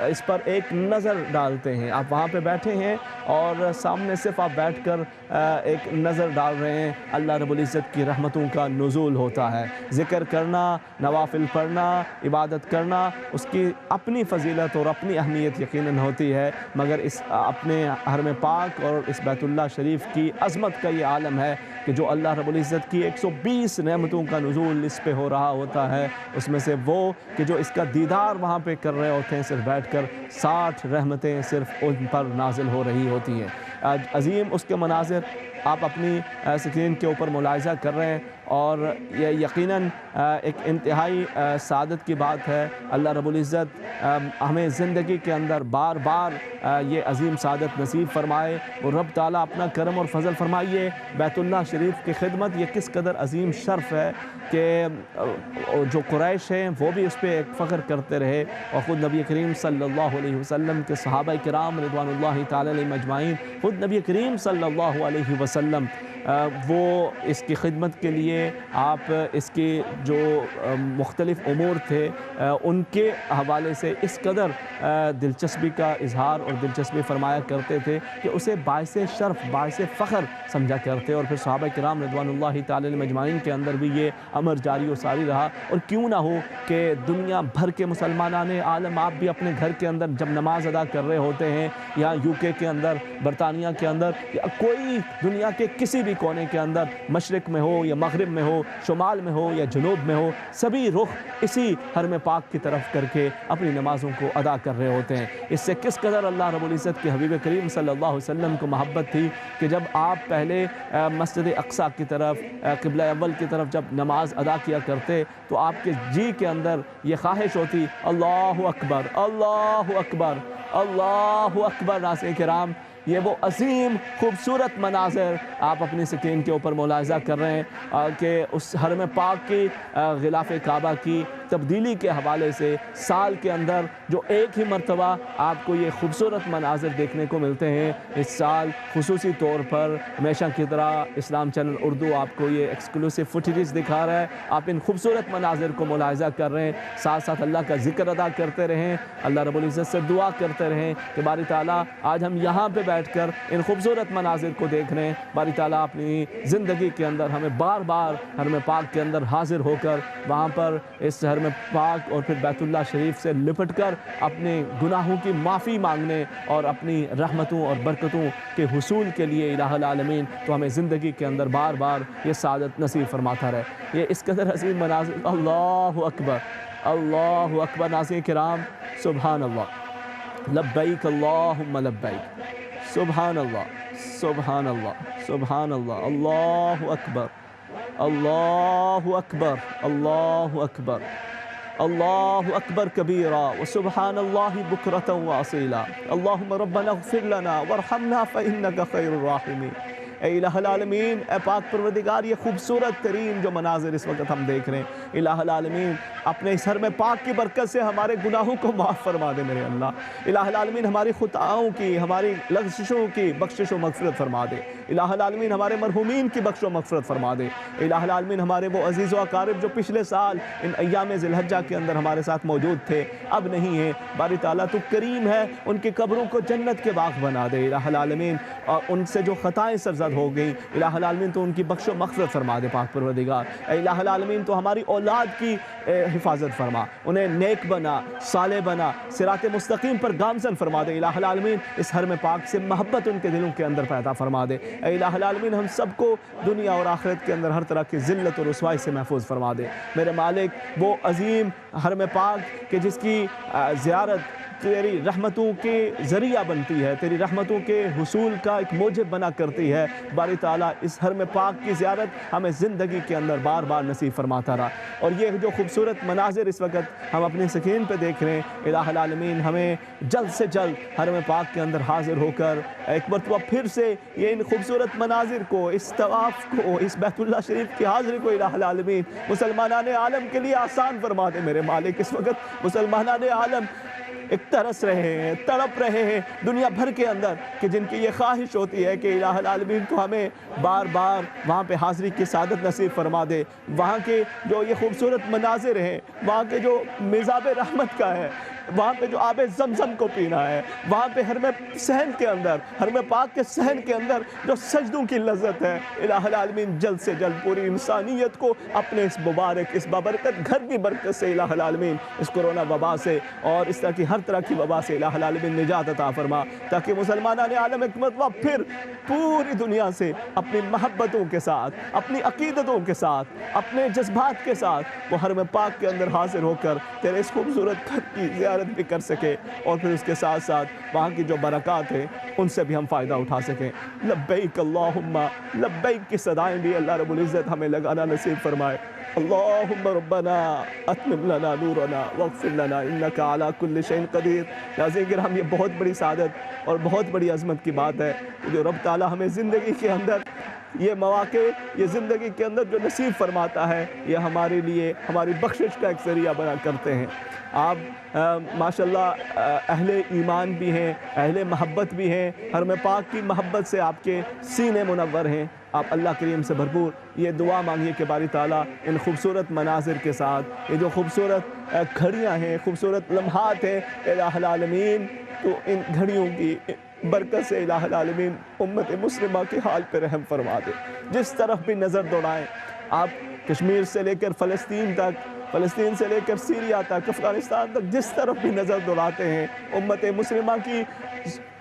Speaker 3: اس پر ایک نظر ڈالتے ہیں، آپ وہاں پہ بیٹھے ہیں اور سامنے صرف آپ بیٹھ کر ایک نظر ڈال رہے ہیں، اللہ رب العزت کی رحمتوں کا نزول ہوتا ہے. ذکر کرنا، نوافل پڑھنا، عبادت کرنا، اس کی اپنی فضیلت اور اپنی اہمیت یقیناً ہوتی ہے، مگر اس اپنے حرم پاک اور اس بیت اللہ شریف کی عظمت کا یہ عالم ہے کہ جو اللہ رب العزت کی 120 نعمتوں کا نزول اس پہ ہو رہا ہوتا ہے، اس میں سے وہ کہ جو اس کا دیدار وہاں پہ کر رہے ہوتے ہیں صرف بیٹھ کر، 60 رحمتیں صرف ان پر نازل ہو رہی ہوتی ہیں۔ عظیم اس کے مناظر آپ اپنی سکرین کے اوپر ملاحظہ کر رہے ہیں، اور یہ یقیناً ایک انتہائی سعادت کی بات ہے۔ اللہ رب العزت ہمیں زندگی کے اندر بار بار یہ عظیم سعادت نصیب فرمائے، اور رب تعالیٰ اپنا کرم اور فضل فرمائیے۔ بیت اللہ شریف کی خدمت یہ کس قدر عظیم شرف ہے کہ جو قریش ہیں وہ بھی اس پہ ایک فخر کرتے رہے، اور خود نبی کریم صلی اللہ علیہ وسلم کے صحابہ کرام رضوان اللہ تعالی علیہم اجمعین، خود نبی کریم صلی اللہ علیہ وسلم وہ اس کی خدمت کے لیے، آپ اس کے جو مختلف امور تھے ان کے حوالے سے اس قدر دلچسپی کا اظہار اور دلچسپی فرمایا کرتے تھے کہ اسے باعث شرف، باعث فخر سمجھا کرتے، اور پھر صحابہ کرام رضوان اللہ تعالی علیہم اجمعین کے اندر بھی یہ امر جاری و ساری رہا۔ اور کیوں نہ ہو کہ دنیا بھر کے مسلمانان عالم، آپ بھی اپنے گھر کے اندر جب نماز ادا کر رہے ہوتے ہیں، یا UK کے اندر، برطانیہ کے اندر، یا کوئی دنیا کے کسی بھی کونے کے اندر، مشرق میں ہو یا مغرب میں ہو، شمال میں ہو یا جنوب میں ہو، سبھی رخ اسی حرم پاک کی طرف کر کے اپنی نمازوں کو ادا کر رہے ہوتے ہیں۔ اس سے کس قدر اللہ رب العزت کے حبیب کریم صلی اللہ علیہ وسلم کو محبت تھی کہ جب آپ پہلے مسجد اقصیٰ کی طرف، قبلہ اول کی طرف جب نماز ادا کیا کرتے تو آپ کے جی کے اندر یہ خواہش ہوتی، اللہ اکبر، اللہ اکبر، اللہ اکبر۔ ناظرین کرام، یہ وہ عظیم خوبصورت مناظر آپ اپنی سکرین کے اوپر ملاحظہ کر رہے ہیں کہ اس حرم پاک کی غلاف کعبہ کی تبدیلی کے حوالے سے سال کے اندر جو ایک ہی مرتبہ آپ کو یہ خوبصورت مناظر دیکھنے کو ملتے ہیں۔ اس سال خصوصی طور پر ہمیشہ کی طرح اسلام چینل اردو آپ کو یہ ایکسکلوسیو فوٹیجز دکھا رہا ہے۔ آپ ان خوبصورت مناظر کو ملاحظہ کر رہے ہیں، ساتھ ساتھ اللہ کا ذکر ادا کرتے رہیں، اللہ رب العزت سے دعا کرتے رہیں کہ باری تعالیٰ آج ہم یہاں پہ بیٹھ کر ان خوبصورت مناظر کو دیکھ رہے ہیں، باری تعالیٰ اپنی زندگی کے اندر ہمیں بار بار حرم پاک کے اندر حاضر ہو کر وہاں پر اس حرم پاک اور پھر بیت اللہ شریف سے لپٹ کر اپنے گناہوں کی معافی مانگنے اور اپنی رحمتوں اور برکتوں کے حصول کے لیے الہ العالمین تو ہمیں زندگی کے اندر بار بار یہ سعادت نصیب فرماتا رہے۔ یہ اس قدر عظیم مناظر، اللہ اکبر، اللہ اکبر۔ ناظرین کرام، سبحان اللہ، لبیک اللہم لبیک، سبحان اللہ، سبحان اللہ، سبحان اللہ، اللہ اکبر، اللہ اکبر، اللہ اکبر، اللہ اکبر کبیرا وسبحان اللہ بکرۃ واصیلا، اللہم ربنا اغفر لنا وارحمنا فإنک خیر الراحمین۔ اے الہ العالمین، اے پاک پروردگار، یہ خوبصورت ترین جو مناظر اس وقت ہم دیکھ رہے ہیں، الہ العالمین اپنے اس حرم پاک کی برکت سے ہمارے گناہوں کو معاف فرما دے میرے اللہ۔ الہ العالمین ہماری خطاؤں کی، ہماری لغزشوں کی بخشش و مغفرت فرما دے۔ الہ العالمین ہمارے مرحومین کی بخش و مغفرت فرما دے۔ الہ العالمین ہمارے وہ عزیز و اقارب جو پچھلے سال ان ایام ذی الحجہ کے اندر ہمارے ساتھ موجود تھے، اب نہیں ہیں، باری تعالیٰ تو کریم ہے، ان کی قبروں کو جنت کے باغ بنا دے الہ العالمین، اور ان سے جو خطائیں سرزد ہو گئی الہ العالمین تو ان کی بخش و مغفرت فرما دے پاک پروردگار۔ اے الہ العالمین تو ہماری اولاد کی حفاظت فرما، انہیں نیک بنا، صالح بنا، صراط مستقیم پر گامزن فرما دے الہ العالمین۔ اس حرم پاک سے محبت ان کے دلوں کے اندر پیدا فرما دے۔ اے الہ العالمین ہم سب کو دنیا اور آخرت کے اندر ہر طرح کی ذلت اور رسوائی سے محفوظ فرما دے میرے مالک۔ وہ عظیم حرم پاک کہ جس کی زیارت تیری رحمتوں کے ذریعہ بنتی ہے، تیری رحمتوں کے حصول کا ایک موجب بنا کرتی ہے، باری تعالیٰ اس حرم پاک کی زیارت ہمیں زندگی کے اندر بار بار نصیب فرماتا رہا۔ اور یہ جو خوبصورت مناظر اس وقت ہم اپنی سکرین پہ دیکھ رہے ہیں، الہ العالمین ہمیں جلد سے جلد حرم پاک کے اندر حاضر ہو کر ایک مرتبہ پھر سے یہ ان خوبصورت مناظر کو، اس طواف کو، اس بیت اللہ شریف کی حاضری کو الہ العالمین مسلمانان عالم کے لیے آسان فرما دے میرے مالک۔ اس وقت مسلمانان عالم ایک ترس رہے ہیں، تڑپ رہے ہیں دنیا بھر کے اندر کہ جن کی یہ خواہش ہوتی ہے کہ الہ العالمین کو ہمیں بار بار وہاں پہ حاضری کی سعادت نصیب فرما دے، وہاں کے جو یہ خوبصورت مناظر ہیں، وہاں کے جو مزاب رحمت کا ہے، وہاں پہ جو آب زمزم کو پینا ہے، وہاں پہ حرم صحن کے اندر، حرم پاک کے صحن کے اندر جو سجدوں کی لذت ہے، الہ العالمین جلد سے جلد پوری انسانیت کو اپنے اس مبارک اس بابرکت گھر کی برکت سے الہ العالمین اس کورونا وبا سے اور اس طرح کی ہر طرح کی وبا سے الہ العالمین نجات عطا فرما، تاکہ مسلمانان عالم ایک مرتبہ پھر پوری دنیا سے اپنی محبتوں کے ساتھ، اپنی عقیدتوں کے ساتھ، اپنے جذبات کے ساتھ وہ حرم پاک کے اندر حاضر ہو کر تیرے اس خوبصورت گھر کی زیارت بھی کر سکے، اور پھر اس کے ساتھ ساتھ وہاں کی جو برکات ہیں ان سے بھی ہم فائدہ اٹھا سکیں۔ لبیک اللہم لبیک کی صدائیں بھی اللہ رب العزت ہمیں لگانا نصیب فرمائے۔ اللہم ربنا اتمم لنا نورنا واغفر لنا انکا علی کل شیء قدیر۔ ناظرین کرام، یہ بہت بڑی سعادت اور بہت بڑی عظمت کی بات ہے کہ جو رب تعالیٰ ہمیں زندگی کے اندر یہ مواقع، یہ زندگی کے اندر جو نصیب فرماتا ہے، یہ ہمارے لیے ہماری بخشش کا ایک ذریعہ بنا کرتے ہیں۔ آپ ماشاءاللہ اہل ایمان بھی ہیں، اہل محبت بھی ہیں، حرم پاک کی محبت سے آپ کے سینے منور ہیں۔ آپ اللہ کریم سے بھرپور یہ دعا مانگیے کہ باری تعالیٰ ان خوبصورت مناظر کے ساتھ، یہ جو خوبصورت گھڑیاں ہیں، خوبصورت لمحات ہیں، الہ العالمین تو ان گھڑیوں کی برکت سے الہ العالمین امت مسلمہ کے حال پہ رحم فرما دے۔ جس طرف بھی نظر دوڑائیں، آپ کشمیر سے لے کر فلسطین تک، فلسطین سے لے کر سیریا تک، افغانستان تک، جس طرف بھی نظر دوڑاتے ہیں، امت مسلمہ کی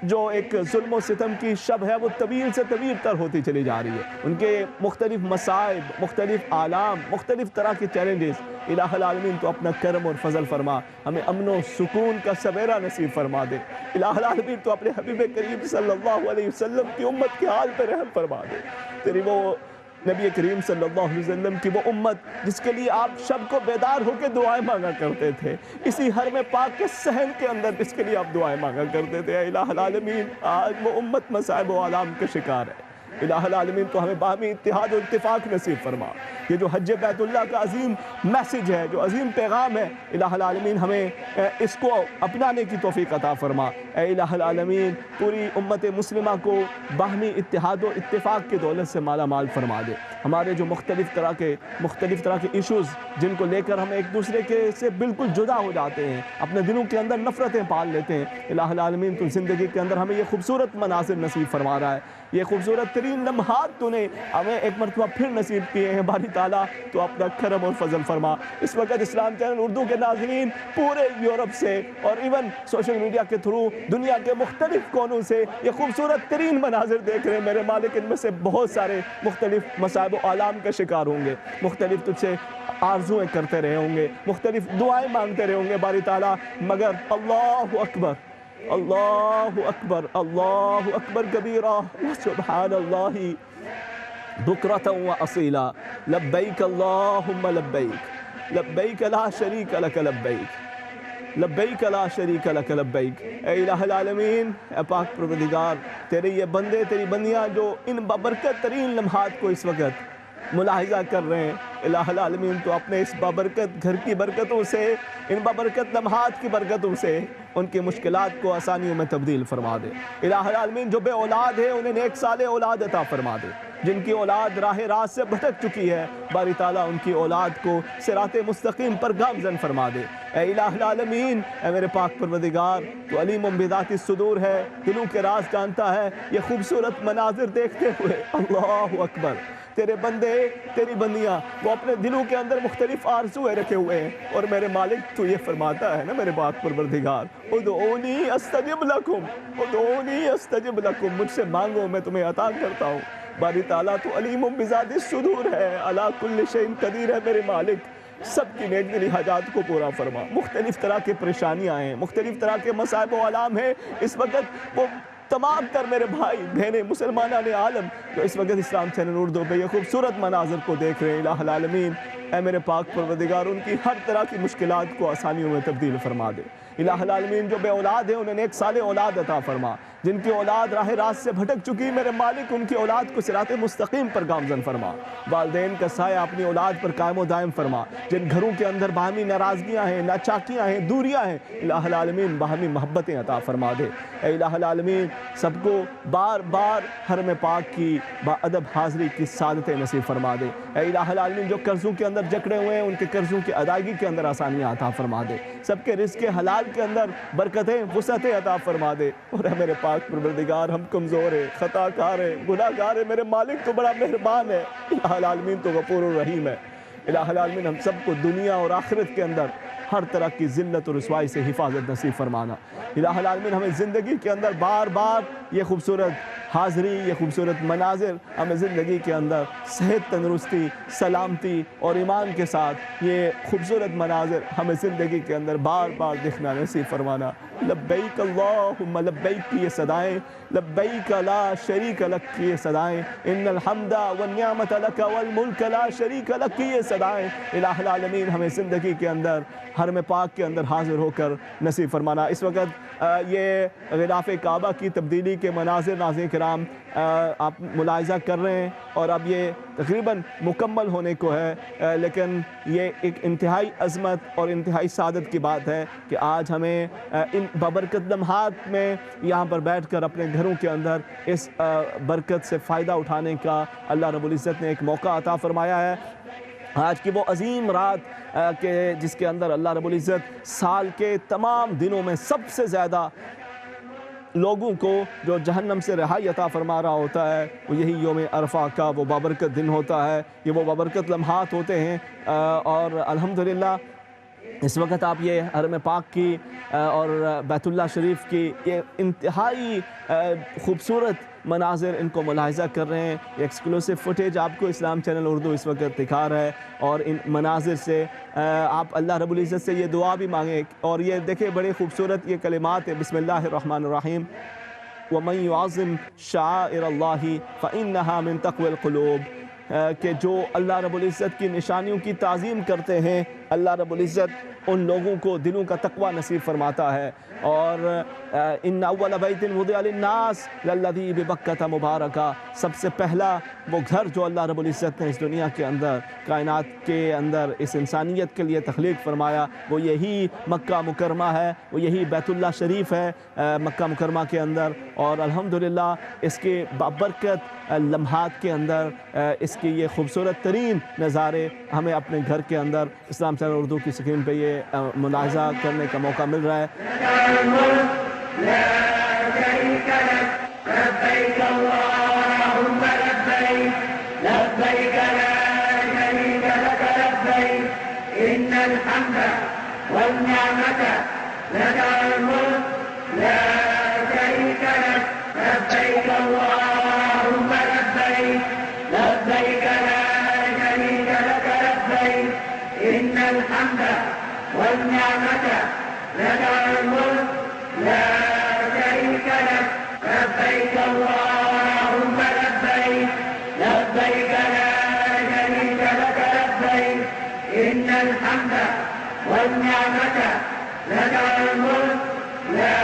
Speaker 3: جو ایک ظلم و ستم کی شب ہے وہ طویل سے طویل تر ہوتی چلی جا رہی ہے۔ ان کے مختلف مصائب، مختلف آلام، مختلف طرح کے چیلنجز، الہ العالمین تو اپنا کرم اور فضل فرما، ہمیں امن و سکون کا سویرا نصیب فرما دے۔ الہ العالمین تو اپنے حبیب کریم صلی اللہ علیہ وسلم کی امت کے حال پہ رحم فرما دے۔ تیری وہ نبی کریم صلی اللہ علیہ وسلم کی وہ امت جس کے لیے آپ شب کو بیدار ہو کے دعائیں مانگا کرتے تھے، اسی حرم پاک کے صحن کے اندر اس کے لیے آپ دعائیں مانگا کرتے تھے۔ اے الہ العالمین، آج وہ امت مصائب و آلام کا شکار ہے۔ الہ العالمین تو ہمیں باہمی اتحاد و اتفاق نصیب فرما۔ یہ جو حج بیت اللہ کا عظیم میسیج ہے، جو عظیم پیغام ہے، الہ العالمین ہمیں اس کو اپنانے کی توفیق عطا فرما۔ اے الہ العالمین پوری امت مسلمہ کو باہمی اتحاد و اتفاق کی دولت سے مالا مال فرما دے۔ ہمارے جو مختلف طرح کے ایشوز جن کو لے کر ہم ایک دوسرے کے سے بالکل جدا ہو جاتے ہیں، اپنے دلوں کے اندر نفرتیں پال لیتے ہیں، الہ العالمین تو زندگی کے اندر ہمیں یہ خوبصورت مناظر نصیب فرما رہا ہے، یہ خوبصورت ترین لمحات تو نے ہمیں ایک مرتبہ پھر نصیب کیے ہیں۔ باری تعالیٰ تو اپنا کرم اور فضل فرما۔ اس وقت اسلام چینل اردو کے ناظرین پورے یورپ سے اور ایون سوشل میڈیا کے تھرو دنیا کے مختلف کونوں سے یہ خوبصورت ترین مناظر دیکھ رہے ہیں۔ میرے مالک ان میں سے بہت سارے مختلف مصائب و آلام کا شکار ہوں گے، مختلف تجھ سے آرزویں کرتے رہے ہوں گے، مختلف دعائیں مانگتے رہے ہوں گے باری تعالیٰ، مگر اللہ اکبر، اللہ اکبر، اللہ اکبر کبیرہ، سبحان اللہ بکرۃ و اصیلا، لبیک اللہم لبیک، لبیک لا شریک لک لبیک، لبیک لا شریک لک لبیک۔ اے الہ العالمین، اے پاک پروردگار، تیرے یہ بندے، تیری بندیاں جو ان بابرکت ترین لمحات کو اس وقت ملاحظہ کر رہے ہیں، الہ العالمین تو اپنے اس بابرکت گھر کی برکتوں سے، ان بابرکت لمحات کی برکتوں سے ان کی مشکلات کو آسانیوں میں تبدیل فرما دے۔ الہ العالمین جو بے اولاد ہے انہیں نیک صالح اولاد عطا فرما دے، جن کی اولاد راہ راست سے بھٹک چکی ہے باری تعالیٰ ان کی اولاد کو صراط مستقیم پر گامزن فرما دے۔ اے الہ العالمین، اے میرے پاک پروردگار، تو علیم بذات الصدور ہے، دلوں کے راز جانتا ہے، یہ خوبصورت مناظر دیکھتے ہوئے اللہ اکبر، تیرے بندے، تیری بندیاں وہ اپنے دلوں کے اندر مختلف آرزویں رکھے ہوئے ہیں، اور میرے مالک تو یہ فرماتا ہے نا میرے پاک پروردگار، ادعونی استجب لکم، ادعونی استجب لکم، مجھ سے مانگو میں تمہیں عطا کرتا ہوں۔ باری تعالیٰ تو علیم بذات الصدور ہے، علی کل شیء قدیر ہے میرے مالک، سب کی نیک دلی حاجات کو پورا فرما۔ مختلف طرح کے پریشانیاں ہیں، مختلف طرح کے مصائب و آلام ہیں، اس وقت وہ تمام تر میرے بھائی بہنیں مسلمانان عالم جو اس وقت اسلام چینل اردو پہ یہ خوبصورت مناظر کو دیکھ رہے ہیں، الہ العالمین اے میرے پاک پروردگار ان کی ہر طرح کی مشکلات کو آسانیوں میں تبدیل فرما دے۔ الہ العالمین جو بے اولاد ہیں انہیں نیک صالح اولاد عطا فرما، جن کی اولاد راہ راست سے بھٹک چکی میرے مالک ان کی اولاد کو صراط مستقیم پر گامزن فرما۔ والدین کا سایہ اپنی اولاد پر قائم و دائم فرما، جن گھروں کے اندر باہمی ناراضگیاں ہیں، ناچاکیاں ہیں، دوریاں ہیں، الہ العالمین باہمی محبتیں عطا فرما دے۔ اے الہ العالمین سب کو بار بار حرم پاک کی باادب حاضری کی سعادتیں نصیب فرما دے۔ اے الہ العالمین جو قرضوں کے اندر جکڑے ہوئے ہیں ان کے قرضوں کی ادائیگی کے اندر آسانیاں عطا فرما دے، سب کے رزق حلال سال کے اندر برکتیں وسعتیں عطا فرما دے۔ اور اے میرے پاک پروردگار، ہم کمزور ہیں، خطا کار ہیں، گناہ گار ہیں، میرے مالک تو بڑا مہربان ہے، الہ العالمین تو غفور الرحیم ہے۔ الہ العالمین ہم سب کو دنیا اور آخرت کے اندر ہر طرح کی ذلت اور رسوائی سے حفاظت نصیب فرمانا۔ الہ العالمین ہمیں زندگی کے اندر بار بار یہ خوبصورت حاضری، یہ خوبصورت مناظر ہمیں زندگی کے اندر صحت، تندرستی، سلامتی اور ایمان کے ساتھ یہ خوبصورت مناظر ہمیں زندگی کے اندر بار بار دکھنا نصیب فرمانا۔ لبیک اللہم لبیک کی یہ صدائیں، لبیک لا شریک لک کی یہ صدائیں، ان الحمد والنعمت لک والملک لا شریک لک کی یہ صدائیں الہ العالمین ہمیں زندگی کے اندر حرم پاک کے اندر حاضر ہو کر نصیب فرمانا۔ اس وقت یہ غلاف کعبہ کی تبدیلی کے مناظر ناظرین کرام آپ ملاحظہ کر رہے ہیں، اور اب یہ تقریباً مکمل ہونے کو ہے، لیکن یہ ایک انتہائی عظمت اور انتہائی سعادت کی بات ہے کہ آج ہمیں ان بابرکت لمحات میں یہاں پر بیٹھ کر اپنے گھروں کے اندر اس برکت سے فائدہ اٹھانے کا اللہ رب العزت نے ایک موقع عطا فرمایا ہے۔ آج کی وہ عظیم رات جس کے اندر اللہ رب العزت سال کے تمام دنوں میں سب سے زیادہ لوگوں کو جو جہنم سے رہائی عطا فرما رہا ہوتا ہے، وہ یہی یوم عرفہ کا وہ بابرکت دن ہوتا ہے، یہ وہ بابرکت لمحات ہوتے ہیں۔ اور الحمدللہ اس وقت آپ یہ حرم پاک کی اور بیت اللہ شریف کی یہ انتہائی خوبصورت مناظر ان کو ملاحظہ کر رہے ہیں۔ یہ ایکسکلوسیو فوٹیج آپ کو اسلام چینل اردو اس وقت دکھا رہا ہے، اور ان مناظر سے آپ اللہ رب العزت سے یہ دعا بھی مانگیں۔ اور یہ دیکھیں بڑے خوبصورت یہ کلمات ہیں، بسم اللہ الرحمن الرحیم، وَمَن يُعَظِّمْ شَعَائِرَ اللَّهِ فَإِنَّهَا مِن تَقْوَى الْقُلُوبِ، کہ جو اللہ رب العزت کی نشانیوں کی تعظیم کرتے ہیں، اللہ رب العزت ان لوگوں کو دلوں کا تقوی نصیب فرماتا ہے۔ اور ان اول بیت وضع للناس للذی ببکۃ مبارکہ، سب سے پہلا وہ گھر جو اللہ رب العزت نے اس دنیا کے اندر، کائنات کے اندر اس انسانیت کے لیے تخلیق فرمایا، وہ یہی مکہ مکرمہ ہے، وہ یہی بیت اللہ شریف ہے مکہ مکرمہ کے اندر۔ اور الحمدللہ اس کے بابرکت لمحات کے اندر اس کی یہ خوبصورت ترین نظارے ہمیں اپنے گھر کے اندر اسلام چینل اردو کی سکرین پہ یہ ملاحظہ کرنے کا موقع مل رہا ہے۔
Speaker 1: لا شريك لك لبيك اللهم لبيك لبيك لا شريك لك لبيك إن الحمد والنعمة لك الملك لا شريك لك لبيك اللهم لبيك لبيك لا شريك لك لبيك إن الحمد والنعمة لك الملك لا شريك لك لبيك اللهم لبيك لبيك لا شريك لك لبيك إن الحمد والنعمة لك الملك لا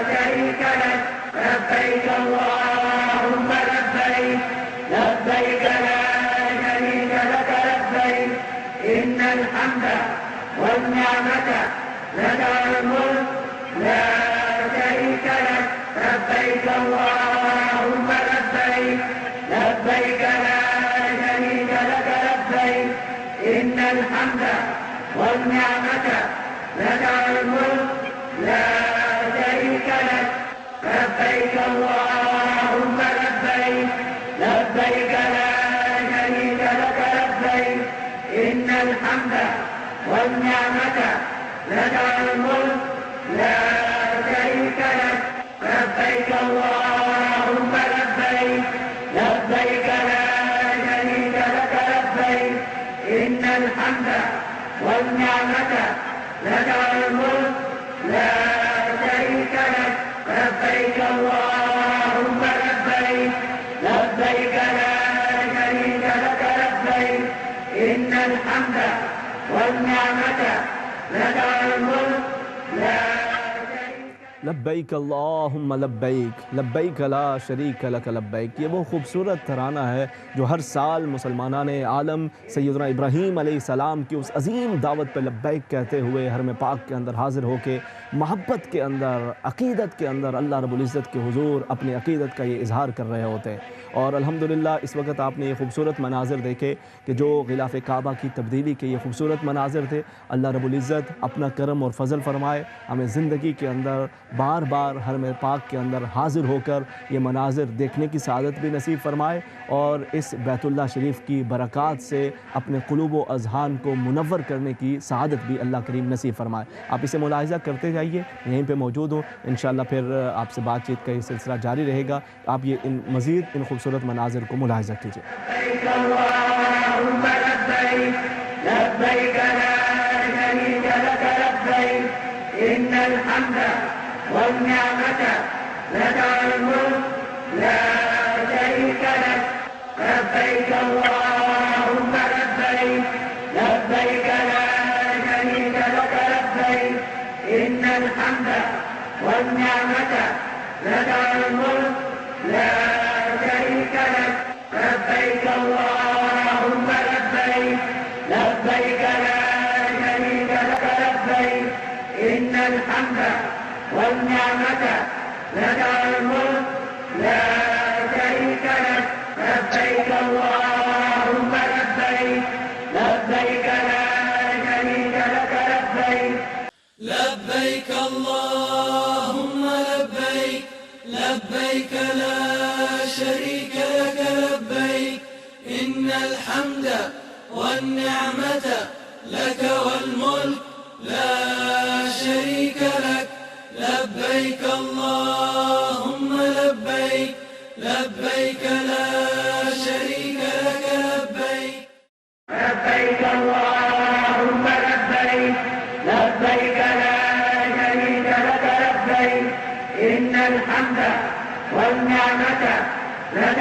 Speaker 1: شريك لك لبيك اللهم لبيك لبيك لا شريك لك لبيك إن الحمد والنعمة لك الملك لا شريك لك لبيك اللهم لبيك لبيك لا شريك لك لبيك إن الحمد والنعمة لك الملك لا شريك لك لبيك اللهم لبيك لبيك لا شريك لك لبيك إن الحمد والنعمة لك الملك لا شريك لك لبيك اللهم لبيك لبيك لا شريك لك لبيك إن الحمد والنعمة لك الملك لا شريك لك لبيك اللهم لبيك لبيك لا شريك لك لبيك إن الحمد والنعمة لك الملك لا شريك
Speaker 3: لبیک اللہم لبیک لبیک لا شریک لک لبیک. یہ وہ خوبصورت ترانہ ہے جو ہر سال مسلمانان عالم سیدنا ابراہیم علیہ السلام کی اس عظیم دعوت پہ لبیک کہتے ہوئے حرم پاک کے اندر حاضر ہو کے محبت کے اندر، عقیدت کے اندر اللہ رب العزت کے حضور اپنی عقیدت کا یہ اظہار کر رہے ہوتے ہیں. اور الحمدللہ اس وقت آپ نے یہ خوبصورت مناظر دیکھے کہ جو غلاف کعبہ کی تبدیلی کے یہ خوبصورت مناظر تھے. اللہ رب العزت اپنا کرم اور فضل فرمائے، ہمیں زندگی کے اندر بار بار حرم پاک کے اندر حاضر ہو کر یہ مناظر دیکھنے کی سعادت بھی نصیب فرمائے، اور اس بیت اللہ شریف کی برکات سے اپنے قلوب و اذہان کو منور کرنے کی سعادت بھی اللہ کریم نصیب فرمائے. آپ اسے ملاحظہ کرتے جائیے، یہیں پہ موجود ہوں، انشاءاللہ پھر آپ سے بات چیت کا یہ سلسلہ جاری رہے گا. آپ یہ مزید ان خوبصورت مناظر کو ملاحظہ کیجیے.
Speaker 1: لبيك اللهم لبيك لبيك لا شريك لك لبيك إن الحمد والنعمة لك والملك لا شريك لك لبيك اللهم لبيك لبيك لا شريك لك لبيك إن الحمد والنعمة لك والملك لا شريك لك لبيك اللهم لبيك لبيك لا شريك لك لبيك إن الحمد والنعمة لك والملك لا شريك لك لبيك اللهم لبيك لبيك لا شريك لك لبيك
Speaker 2: لبيك اللهم لبيك لبيك لا شريك لك لبيك إن الحمد والنعمة لك والملك لا شريك لك لبيك اللهم لبيك لبيك لا شريك لك لبيك
Speaker 1: لبيك اللهم لبيك لبيك لا شريك لك لبيك إن الحمد والنعمة لك